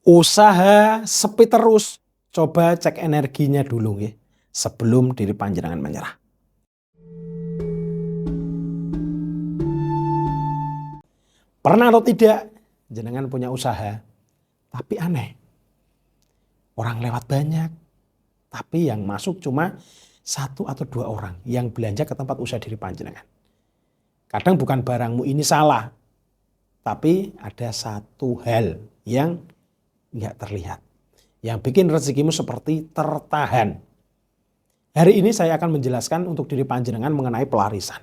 Usaha sepi terus, coba cek energinya dulu nggih, sebelum diri panjenengan menyerah. Pernah atau tidak jenengan punya usaha, tapi aneh. Orang lewat banyak, tapi yang masuk cuma 1 atau 2 orang yang belanja ke tempat usaha diri panjenengan. Kadang bukan barangmu ini salah, tapi ada satu hal yang nggak terlihat, yang bikin rezekimu seperti tertahan. Hari ini saya akan menjelaskan untuk diri panjenengan mengenai pelarisan.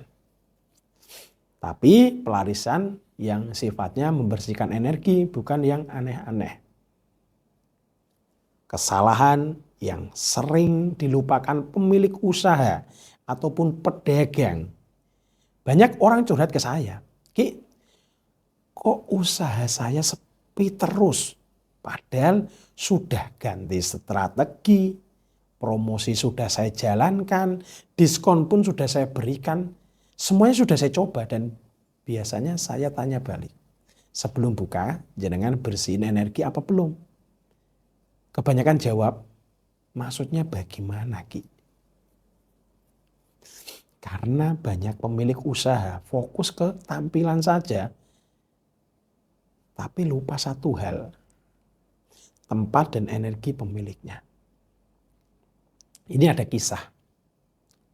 Tapi pelarisan yang sifatnya membersihkan energi, bukan yang aneh-aneh. Kesalahan yang sering dilupakan pemilik usaha ataupun pedagang. Banyak orang curhat ke saya, "Ki, kok usaha saya sepi terus? Padahal sudah ganti strategi, promosi sudah saya jalankan, diskon pun sudah saya berikan. Semuanya sudah saya coba." Dan biasanya saya tanya balik, "Sebelum buka, jenengan bersihin energi apa belum?" Kebanyakan jawab, "Maksudnya bagaimana, Ki?" Karena banyak pemilik usaha fokus ke tampilan saja, tapi lupa satu hal, tempat dan energi pemiliknya. Ini ada kisah.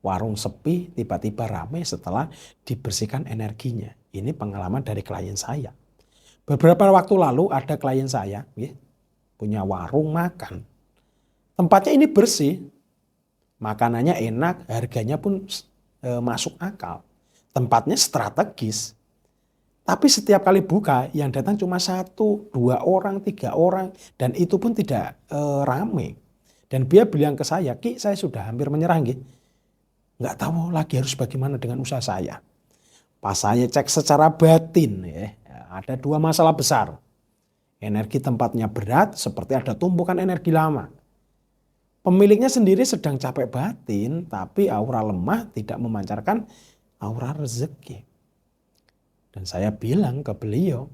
Warung sepi tiba-tiba ramai setelah dibersihkan energinya. Ini pengalaman dari klien saya. Beberapa waktu lalu ada klien saya, punya warung makan. Tempatnya ini bersih, makanannya enak, harganya pun masuk akal. Tempatnya strategis. Tapi setiap kali buka yang datang cuma 1, 2 orang, 3 orang. Dan itu pun tidak rame. Dan dia bilang ke saya, "Ki, saya sudah hampir menyerah. Nggak tahu lagi harus bagaimana dengan usaha saya." Pas saya cek secara batin, ada 2 masalah besar. Energi tempatnya berat seperti ada tumpukan energi lama. Pemiliknya sendiri sedang capek batin, tapi aura lemah tidak memancarkan aura rezeki. Dan saya bilang ke beliau,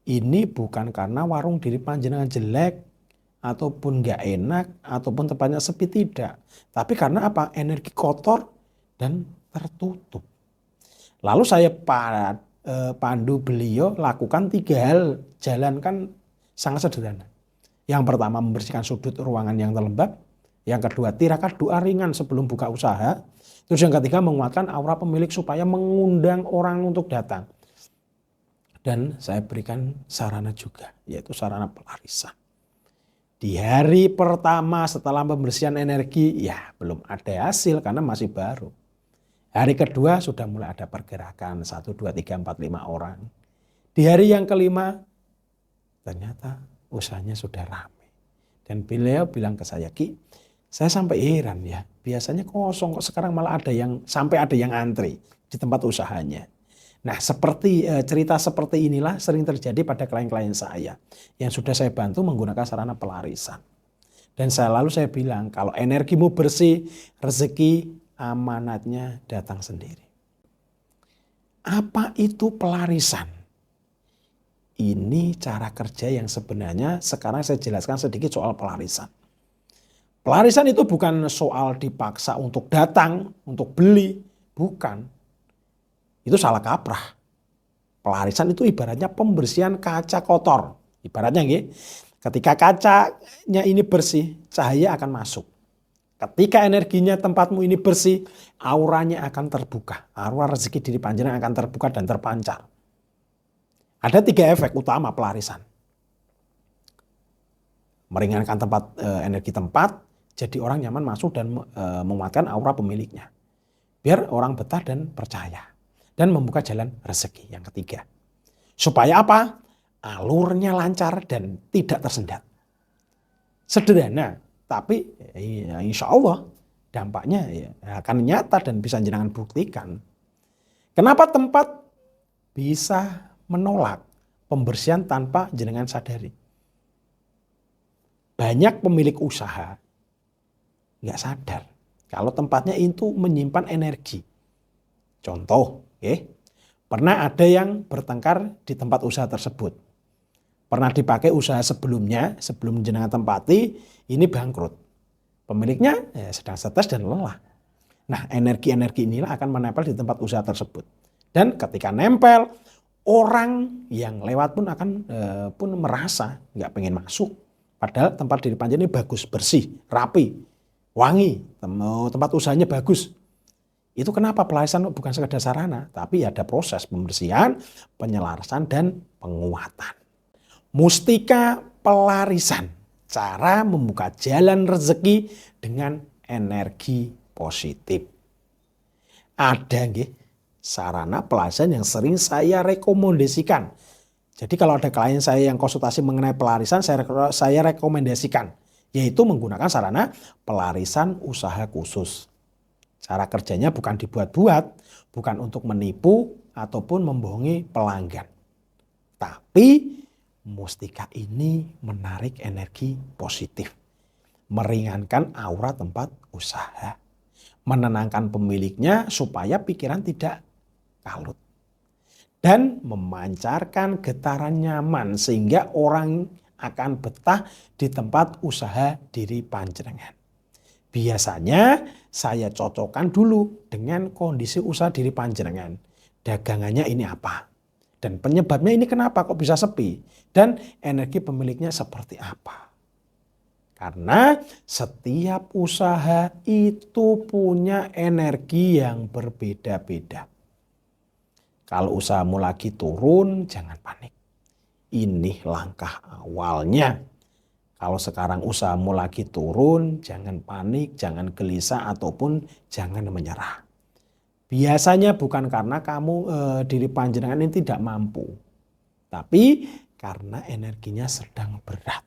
ini bukan karena warung diri panjenengan jelek, ataupun gak enak, ataupun tempatnya sepi, tidak. Tapi karena apa? Energi kotor dan tertutup. Lalu saya pandu beliau lakukan 3 hal, jalankan sangat sederhana. Yang pertama, membersihkan sudut ruangan yang terlembab. Yang kedua, tirakat doa ringan sebelum buka usaha. Terus yang ketiga, menguatkan aura pemilik supaya mengundang orang untuk datang. Dan saya berikan sarana juga, yaitu sarana pelarisan. Di hari pertama setelah pembersihan energi, ya belum ada hasil karena masih baru. Hari kedua sudah mulai ada pergerakan 1, 2, 3, 4, 5 orang. Di hari yang kelima ternyata usahanya sudah ramai. Dan beliau bilang ke saya, "Ki, saya sampai heran ya. Biasanya kosong kok sekarang malah sampai ada yang antri di tempat usahanya." Nah, cerita seperti inilah sering terjadi pada klien-klien saya yang sudah saya bantu menggunakan sarana pelarisan. Dan selalu saya bilang, kalau energimu bersih, rezeki amanatnya datang sendiri. Apa itu pelarisan? Ini cara kerja yang sebenarnya sekarang saya jelaskan sedikit soal pelarisan. Pelarisan itu bukan soal dipaksa untuk datang, untuk beli, bukan. Itu salah kaprah. Pelarisan itu ibaratnya pembersihan kaca kotor. Ibaratnya ketika kacanya ini bersih, cahaya akan masuk. Ketika energinya tempatmu ini bersih, auranya akan terbuka. Aura rezeki diri panjenengan akan terbuka dan terpancar. Ada 3 efek utama pelarisan. Meringankan energi tempat, jadi orang nyaman masuk dan menguatkan aura pemiliknya. Biar orang betah dan percaya. Dan membuka jalan rezeki yang ketiga. Supaya apa? Alurnya lancar dan tidak tersendat. Sederhana, tapi insya Allah dampaknya akan nyata dan bisa jenengan buktikan. Kenapa tempat bisa menolak pembersihan tanpa jenengan sadari? Banyak pemilik usaha nggak sadar kalau tempatnya itu menyimpan energi. Contoh, pernah ada yang bertengkar di tempat usaha tersebut. pernah dipakai usaha sebelumnya, sebelum jenengan tempati, ini bangkrut. Pemiliknya sedang stres dan lelah. Nah, energi-energi inilah akan menempel di tempat usaha tersebut. Dan ketika nempel, orang yang lewat pun akan pun merasa nggak pengen masuk. Padahal tempat Diri Panjenengan ini bagus, bersih, rapi, wangi, tempat usahanya bagus. Itu kenapa pelarisan bukan sekedar sarana, tapi ada proses pembersihan, penyelarasan, dan penguatan. Mustika pelarisan, cara membuka jalan rezeki dengan energi positif. Ada nggih sarana pelarisan yang sering saya rekomendasikan. Jadi kalau ada klien saya yang konsultasi mengenai pelarisan, saya rekomendasikan, yaitu menggunakan sarana pelarisan usaha khusus. Cara kerjanya bukan dibuat-buat, bukan untuk menipu ataupun membohongi pelanggan. Tapi mustika ini menarik energi positif, meringankan aura tempat usaha, menenangkan pemiliknya supaya pikiran tidak kalut, dan memancarkan getaran nyaman sehingga orang akan betah di tempat usaha Diri Panjenengan. Biasanya saya cocokkan dulu dengan kondisi usaha Diri Panjenengan. Dagangannya ini apa? Dan penyebabnya ini kenapa kok bisa sepi? Dan energi pemiliknya seperti apa? Karena setiap usaha itu punya energi yang berbeda-beda. Kalau usahamu lagi turun, jangan panik. Ini langkah awalnya. Kalau sekarang usahamu lagi turun, jangan panik, jangan gelisah, ataupun jangan menyerah. Biasanya bukan karena kamu Diri Panjenengan ini tidak mampu, tapi karena energinya sedang berat.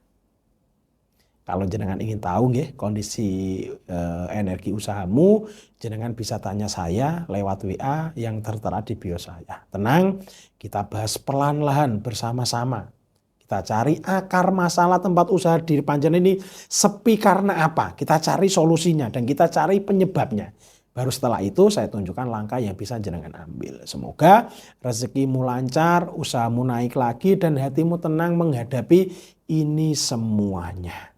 Kalau jenengan ingin tahu nggih kondisi energi usahamu, jenengan bisa tanya saya lewat WA yang tertera di bio saya. Tenang, kita bahas pelan-pelan bersama-sama. Kita cari akar masalah tempat usaha Diri Panjenengan ini sepi karena apa. Kita cari solusinya dan kita cari penyebabnya. Baru setelah itu saya tunjukkan langkah yang bisa jenengan ambil. Semoga rezekimu lancar, usahamu naik lagi dan hatimu tenang menghadapi ini semuanya.